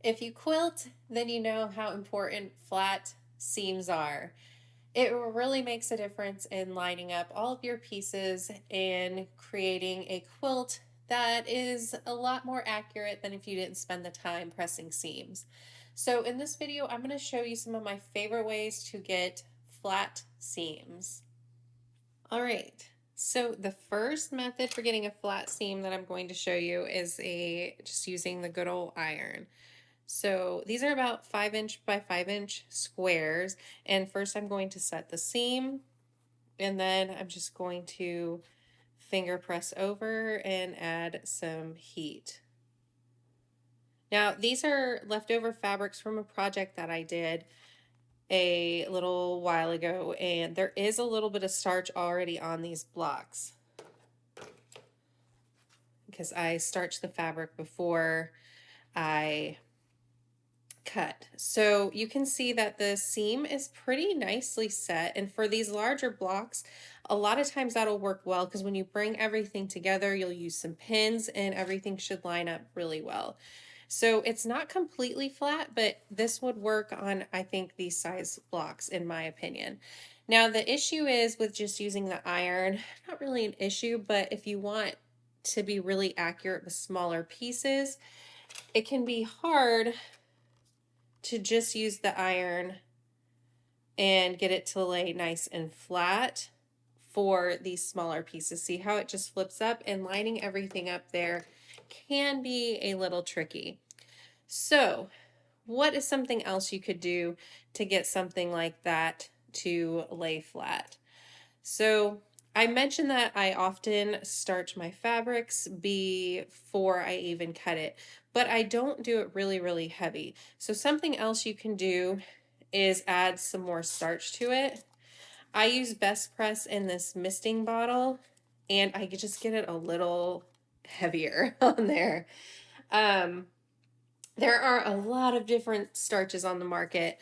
If you quilt, then you know how important flat seams are. It really makes a difference in lining up all of your pieces and creating a quilt that is a lot more accurate than if you didn't spend the time pressing seams. So in this video, I'm going to show you some of my favorite ways to get flat seams. All right. So the first method for getting a flat seam that I'm going to show you is just using the good old iron. So these are about 5" by 5" squares. And first I'm going to set the seam, and then I'm just going to finger press over and add some heat. Now these are leftover fabrics from a project that I did a little while ago, and there is a little bit of starch already on these blocks because I starched the fabric before I cut. So you can see that the seam is pretty nicely set, and for these larger blocks, a lot of times that'll work well because when you bring everything together, you'll use some pins and everything should line up really well. So it's not completely flat, but this would work on, I think, these size blocks in my opinion. Now the issue is with just using the iron, not really an issue, but if you want to be really accurate with smaller pieces, it can be hard to just use the iron and get it to lay nice and flat for these smaller pieces. See how it just flips up, and lining everything up there can be a little tricky. So what is something else you could do to get something like that to lay flat? So I mentioned that I often starch my fabrics before I even cut it, but I don't do it really heavy. So something else you can do is add some more starch to it. I use Best Press in this misting bottle, and I just get it a little heavier on there. There are a lot of different starches on the market.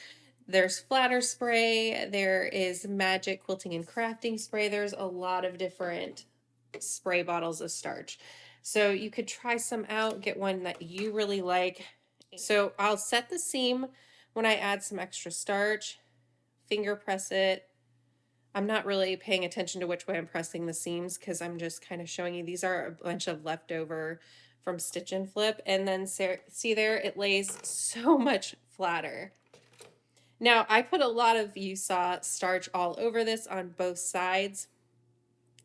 There's flatter spray, there is magic quilting and crafting spray. There's a lot of different spray bottles of starch. So you could try some out, get one that you really like. So I'll set the seam when I add some extra starch, finger press it. I'm not really paying attention to which way I'm pressing the seams because I'm just kind of showing you. These are a bunch of leftover from Stitch and Flip, and then see there, it lays so much flatter. Now I put a lot of, you saw, starch all over this on both sides.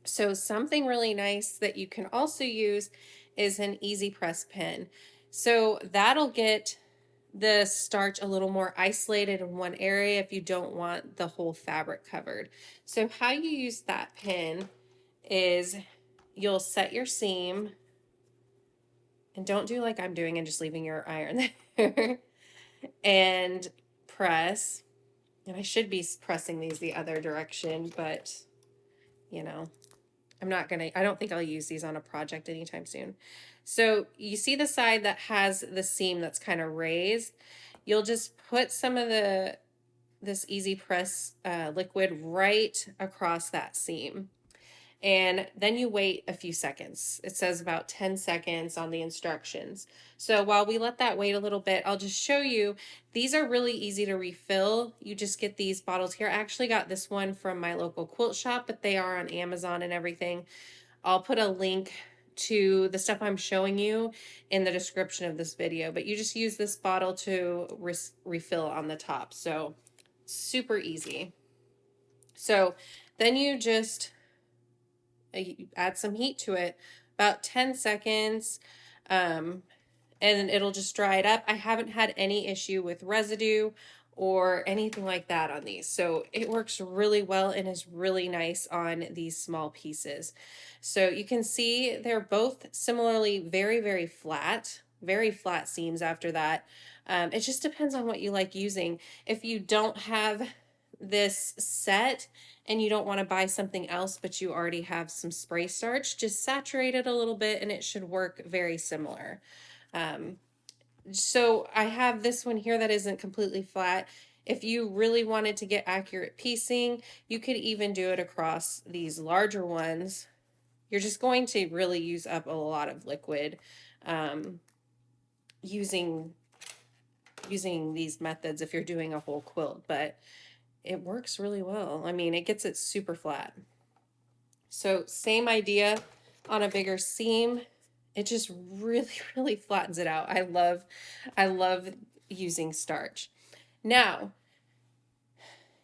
So something really nice that you can also use is an easy press pin. So that'll get the starch a little more isolated in one area if you don't want the whole fabric covered. So how you use that pin is you'll set your seam, and don't do like I'm doing and just leaving your iron there, and press. And I should be pressing these the other direction, but you know, I don't think I'll use these on a project anytime soon. So you see the side that has the seam that's kind of raised, you'll just put some of this easy press liquid right across that seam. And then you wait a few seconds. It says about 10 seconds on the instructions. So while we let that wait a little bit, I'll just show you. These are really easy to refill. You just get these bottles here. I actually got this one from my local quilt shop, but they are on Amazon and everything. I'll put a link to the stuff I'm showing you in the description of this video, but you just use this bottle to refill on the top. So super easy. So then you just add some heat to it, about 10 seconds, and it'll just dry it up. I haven't had any issue with residue or anything like that on these. So it works really well and is really nice on these small pieces. So you can see they're both similarly very flat seams after that. It just depends on what you like using. If you don't have this set and you don't want to buy something else, but you already have some spray starch, just saturate it a little bit and it should work very similar. So I have this one here that isn't completely flat. If you really wanted to get accurate piecing, you could even do it across these larger ones. You're just going to really use up a lot of liquid using using these methods if you're doing a whole quilt, but it works really well. I mean, it gets it super flat. So same idea on a bigger seam. It just really, really flattens it out. I love using starch. Now,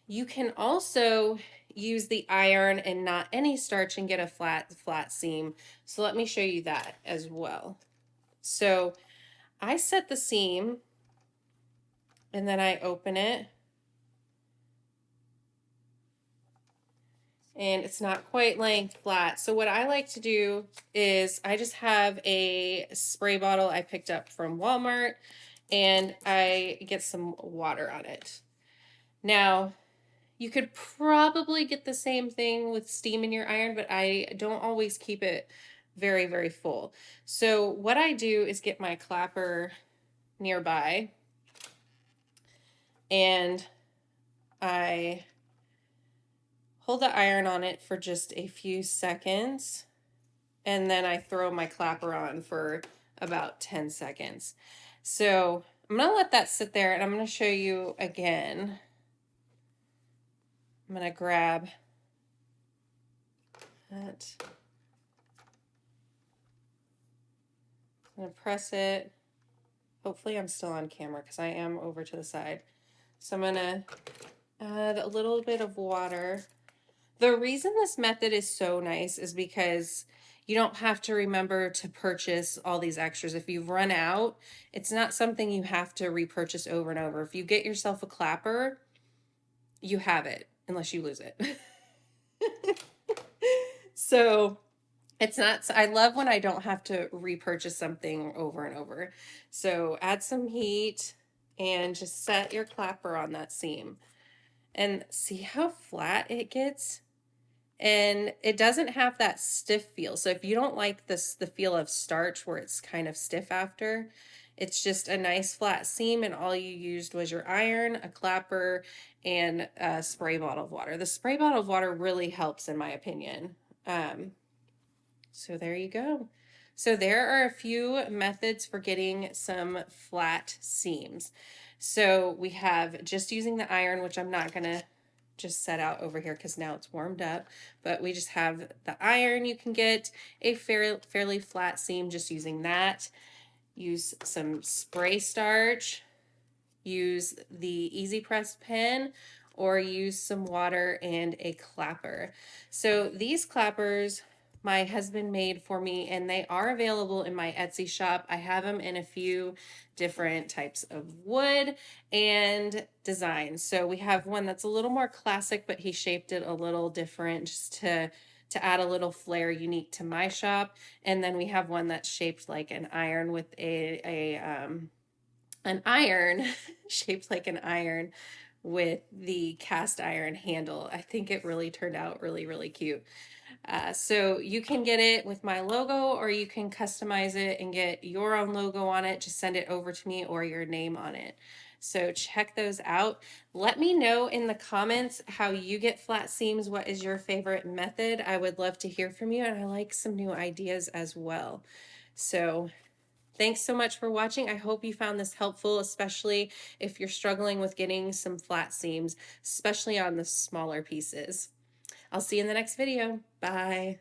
you can also use the iron and not any starch and get a flat seam. So let me show you that as well. So I set the seam and then I open it. And it's not quite laying flat. So what I like to do is I just have a spray bottle I picked up from Walmart and I get some water on it. Now, you could probably get the same thing with steam in your iron, but I don't always keep it very, very full. So what I do is get my clapper nearby and I hold the iron on it for just a few seconds, and then I throw my clapper on for about 10 seconds. So I'm gonna let that sit there and I'm gonna show you again. I'm gonna grab that. I'm gonna press it. Hopefully I'm still on camera because I am over to the side. So I'm gonna add a little bit of water. The reason this method is so nice is because you don't have to remember to purchase all these extras. If you've run out, it's not something you have to repurchase over and over. If you get yourself a clapper, you have it, unless you lose it. So it's not, I love when I don't have to repurchase something over and over. So add some heat and just set your clapper on that seam. And see how flat it gets? And it doesn't have that stiff feel. So if you don't like this, the feel of starch where it's kind of stiff after, it's just a nice flat seam and all you used was your iron, a clapper, and a spray bottle of water. The spray bottle of water really helps in my opinion. So there you go. So there are a few methods for getting some flat seams. So we have just using the iron, which I'm not gonna just set out over here because now it's warmed up, but we just have the iron. You can get a fairly flat seam just using that. Use some spray starch, use the easy press pen, or use some water and a clapper. So these clappers my husband made for me and they are available in my Etsy shop. I have them in a few different types of wood and designs. So we have one that's a little more classic, but he shaped it a little different just to add a little flair unique to my shop. And then we have one that's shaped like an iron with an iron shaped like an iron with the cast iron handle. I think it really turned out really, really cute. So you can get it with my logo or you can customize it and get your own logo on it. Just send it over to me or your name on it. So check those out. Let me know in the comments how you get flat seams. What is your favorite method? I would love to hear from you and I like some new ideas as well. So thanks so much for watching. I hope you found this helpful, especially if you're struggling with getting some flat seams, especially on the smaller pieces. I'll see you in the next video. Bye.